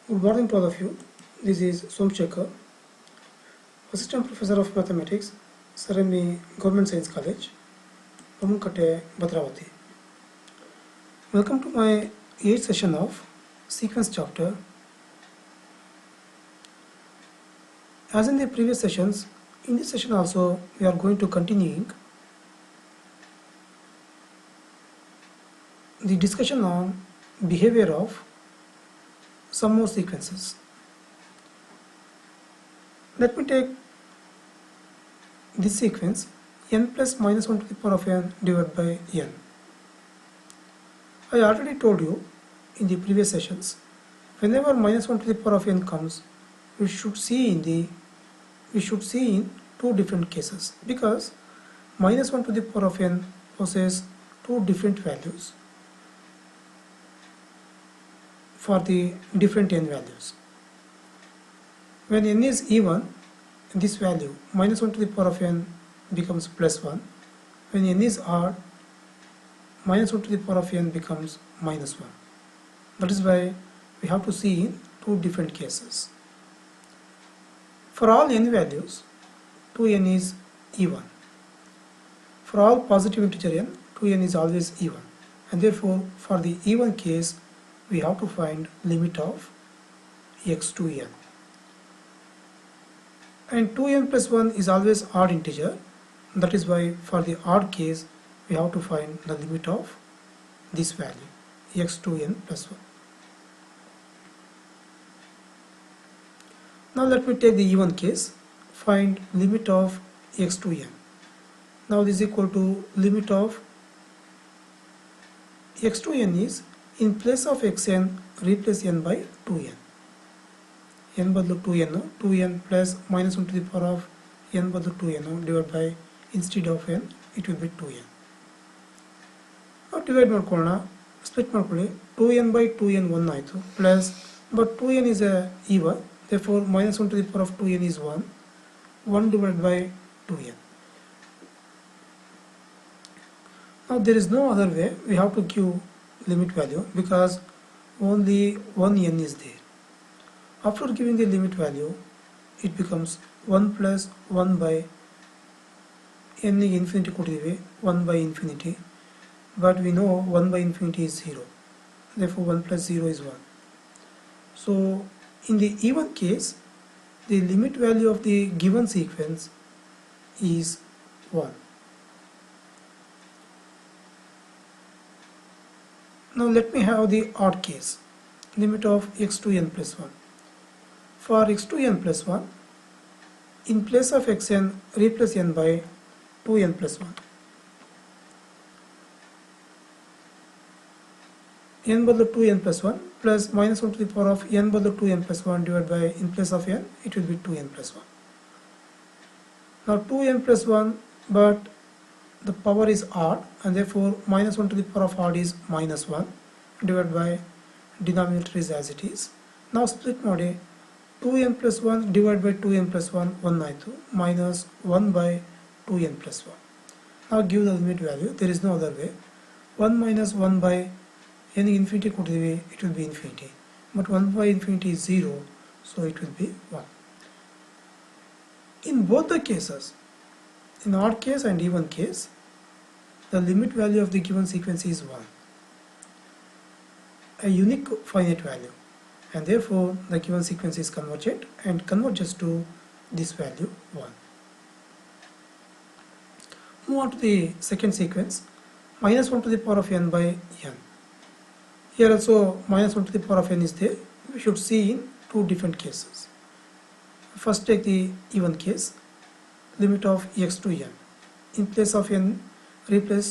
Good morning to all of you. This is Somshekar, Assistant Professor of Mathematics, Sarami Government Science College, Pamunkate, Bhadravati. Welcome to my 8th session of Sequence chapter. As in the previous sessions, in this session also we are going to continuing the discussion on behavior of some more sequences. Let me take this sequence n plus minus 1 to the power of n divided by n. I already told you in the previous sessions, whenever minus 1 to the power of n comes, we should see in two different cases, because minus 1 to the power of n possesses two different values for the different n values. When n is even, this value minus 1 to the power of n becomes plus 1. When n is odd, minus 1 to the power of n becomes minus 1. That is why we have to see in two different cases. For all n values, 2n is even. For all positive integer n, 2n is always even. And therefore, for the even case, we have to find limit of x to n. And 2n plus 1 is always odd integer. That is why for the odd case, we have to find the limit of this value, x to n plus 1. Now let me take the even case, find limit of x to n. Now this is equal to limit of x to n is, in place of xn, replace n by 2n. n बदलू 2n, 2n plus minus 1 to the power of n बदलू 2n divided by, instead of n, it will be 2n. Now divide ಮಾಡ್ಕೊಳ್ಳೋಣ, split ಮಾಡ್ಕೊಳ್ಳಿ, 2n by 2n 1 ಆಯಿತು, plus, but 2n is a even, therefore minus 1 to the power of 2n is 1, 1 divided by 2n. Now there is no other way, we have to give limit value because only one n is there. After giving the limit value, it becomes 1 plus 1 by n is infinity ಕೊಟ್ಟಿದ್ದೀವಿ, 1 by infinity, but we know 1 by infinity is 0, therefore 1 plus 0 is 1. So in the even case, the limit value of the given sequence is 1. Now let me have the odd case, limit of x to n plus 1. For x to n plus 1, in place of xn, replace n by 2n plus 1. n बदलो 2n plus 1 plus minus 1 to the power of n बदलो 2n plus 1 divided by, in place of n, it will be 2n plus 1. Now 2n plus 1, but the power is odd, and therefore minus 1 to the power of odd is minus 1 divided by, denominator is as it is. Now split ಮಾಡಿ, 2n plus 1 divided by 2n plus 1, 1 ಆಯಿತು, minus 1 by 2n plus 1. Now give the limit value, there is no other way. 1 minus 1 by n infinity ಕೊಟ್ಟಿದ್ದೀವಿ, it will be infinity, but 1 by infinity is 0, so it will be 1. In both the cases, in odd case and even case, the limit value of the given sequence is 1, a unique finite value, and therefore the given sequence is convergent and converges to this value 1. Move on to the second sequence, minus 1 to the power of n by n. Here also minus 1 to the power of n is there. We should see in two different cases. First take the even case, limit of x to n. In place of n, replace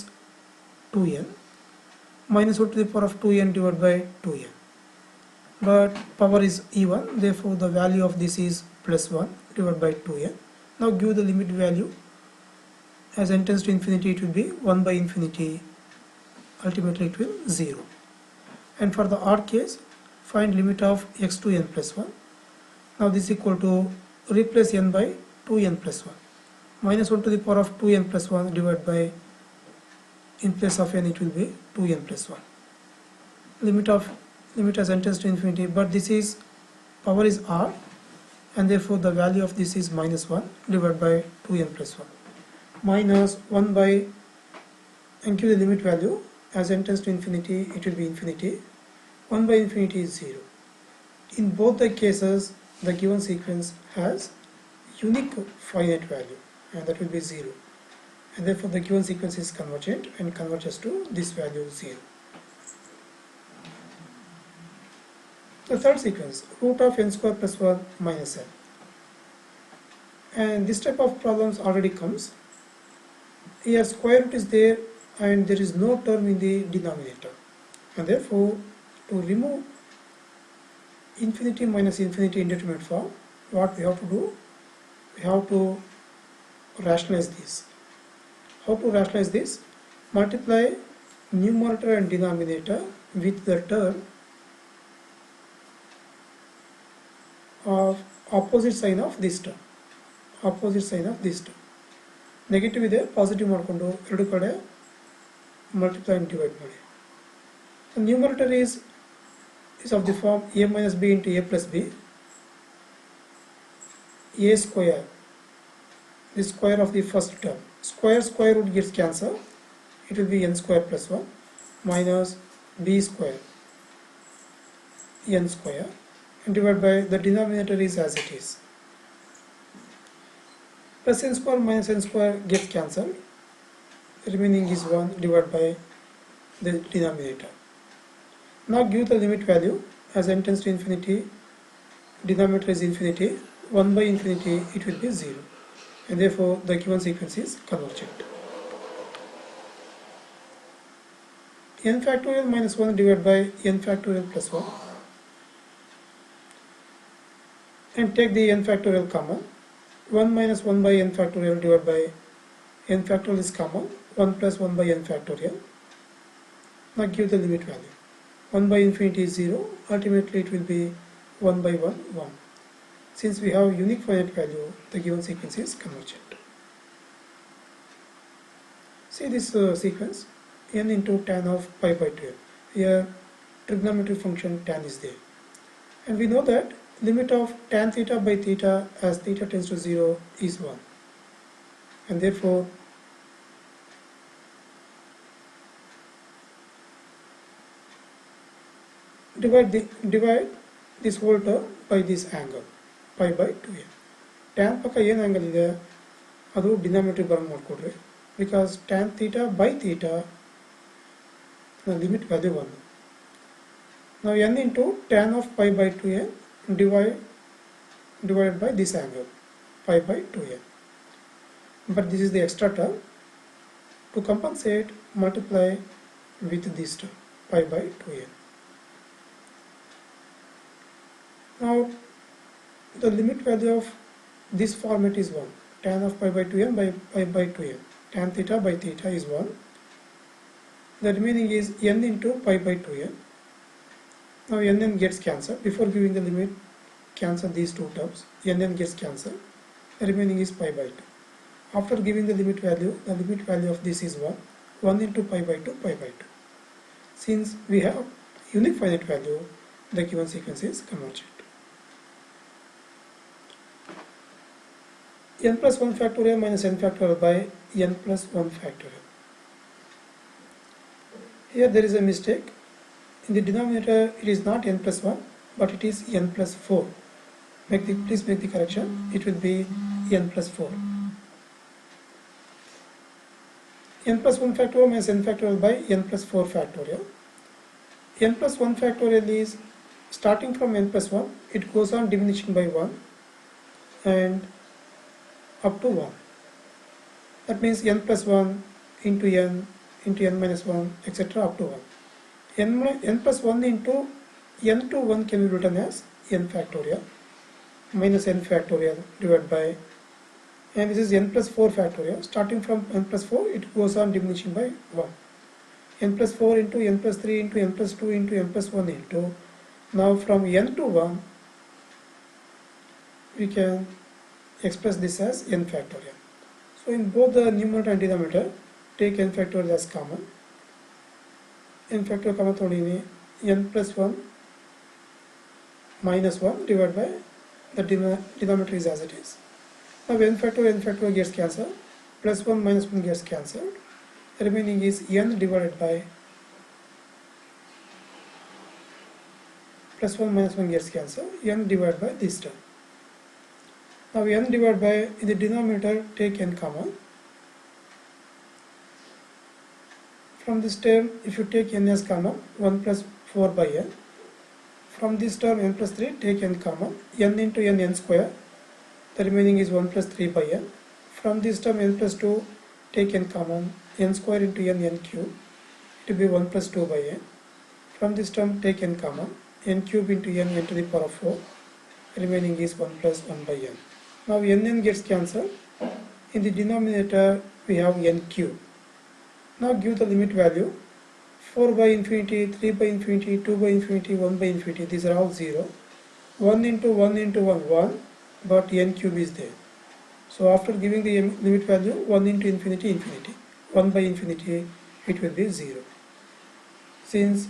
2n, minus 1 to the power of 2n divided by 2n. But power is even, therefore the value of this is plus 1 divided by 2n. Now give the limit value. As n tends to infinity, it will be 1 by infinity, ultimately it will 0. And for the odd case, find limit of x to n plus 1. Now this is equal to, replace n by 2n plus 1. Minus 1 to the power of 2n plus 1 divided by, in place of n, it will be 2n plus 1. Limit as n tends to infinity, but this is power is r, and therefore the value of this is minus 1 divided by 2n plus 1 minus 1 by, and give the limit value. As n tends to infinity, it will be infinity. 1 by infinity is 0. In both the cases, the given sequence has unique finite value, and that will be 0. And therefore the given sequence is convergent and converges to this value 0. The third sequence, root of n square plus 1 minus n. And this type of problems already comes. Here square root is there and there is no term in the denominator. And therefore, to remove infinity minus infinity indeterminate form, what we have to do? We have to rationalize this. How to rationalize this? Multiply numerator and denominator with the term of opposite sign of this term. Opposite sign of this term. Negative ಇದೆ, positive ಮಾಡಿಕೊಂಡು ಎರಡು ಕಡೆ multiply and divide ಮಾಡಿ. The numerator is of the form a minus b into a plus b. A square, the square of the first term. Square root gets cancelled. It will be n square plus 1 minus b square n square, and divided by the denominator is as it is. Plus n square minus n square gets cancelled. The remaining is 1 divided by the denominator. Now give the limit value. As n tends to infinity, denominator is infinity. 1 by infinity, it will be 0. And therefore the given sequence is convergent. N factorial minus 1 divided by n factorial plus 1. And take the n factorial common. 1 minus 1 by n factorial divided by n factorial is common. 1 plus 1 by n factorial. Now give the limit value. 1 by infinity is 0. Ultimately it will be 1 by 1, 1. Since we have unique finite value, the given sequence is convergent. See this sequence, n into tan of pi by 2n. Here trigonometric function tan is there. And we know that limit of tan theta by theta as theta tends to 0 is 1. And therefore divide this whole term by this angle, pi by 2n. Tan paka ಏನು angle ಇದೆ ಅದು denominator ಬರಂಗ್ ಮಾಡ್ಕೊಡ್ರಿ, because tan theta by theta the limit value 1. Now n into tan of pi by 2n divided by this angle, pi by 2n. But this is the extra term. To compensate, multiply with this term, pi by 2n. Now the limit value of this format is 1. Tan of pi by 2n by pi by 2n. Tan theta by theta is 1. The remaining is n into pi by 2n. Now n gets cancelled. Before giving the limit, cancel these two terms. n gets cancelled. The remaining is pi by 2. After giving the limit value of this is 1. 1 into pi by 2, pi by 2. Since we have unique finite value, the given sequence is convergent. n plus 1 factorial minus n factorial by n plus 1 factorial. Here there is a mistake. In the denominator it is not n plus 1 but it is n plus 4. Please make the correction. It will be n plus 4. n plus 1 factorial minus n factorial by n plus 4 factorial. n plus 1 factorial is starting from n plus 1, it goes on diminishing by 1 and up to 1. That means n plus 1 into n minus 1, etc. up to 1. n plus 1 into n to 1 can be written as n factorial minus n factorial divided by, and this is n plus 4 factorial. Starting from n plus 4, it goes on diminishing by 1. n plus 4 into n plus 3 into n plus 2 into n plus 1 into, now from n to 1, we can express this as n factorial. So in both the numerator and denominator, take n factorial as common. n factorial common thodini, n plus 1 minus 1 divided by the denominator is as it is. Now n factor gets cancelled, plus 1 minus 1 gets cancelled. The remaining is n divided by plus 1 minus 1 gets cancelled, n divided by this term. Now n divided by, in the denominator take n common. From this term, if you take n as common, 1 plus 4 by n. From this term n plus 3 take n common, n into n square. The remaining is 1 plus 3 by n. From this term n plus 2 take n common, n square into n cube. It will be 1 plus 2 by n. From this term take n common, n cube into n to the power of 4. Remaining is 1 plus 1 by n. Now n gets cancelled. In the denominator we have n cube. Now give the limit value. 4 by infinity, 3 by infinity, 2 by infinity, 1 by infinity. These are all 0. 1 into 1 into 1, 1. But n cube is there. So after giving the limit value, 1 into infinity, infinity. 1 by infinity, it will be 0. Since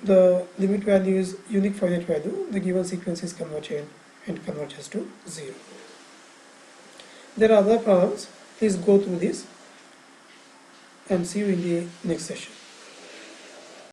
the limit value is unique finite value, the given sequence is convergent and converges to 0. There are other problems. Please go through this and see you in the next session.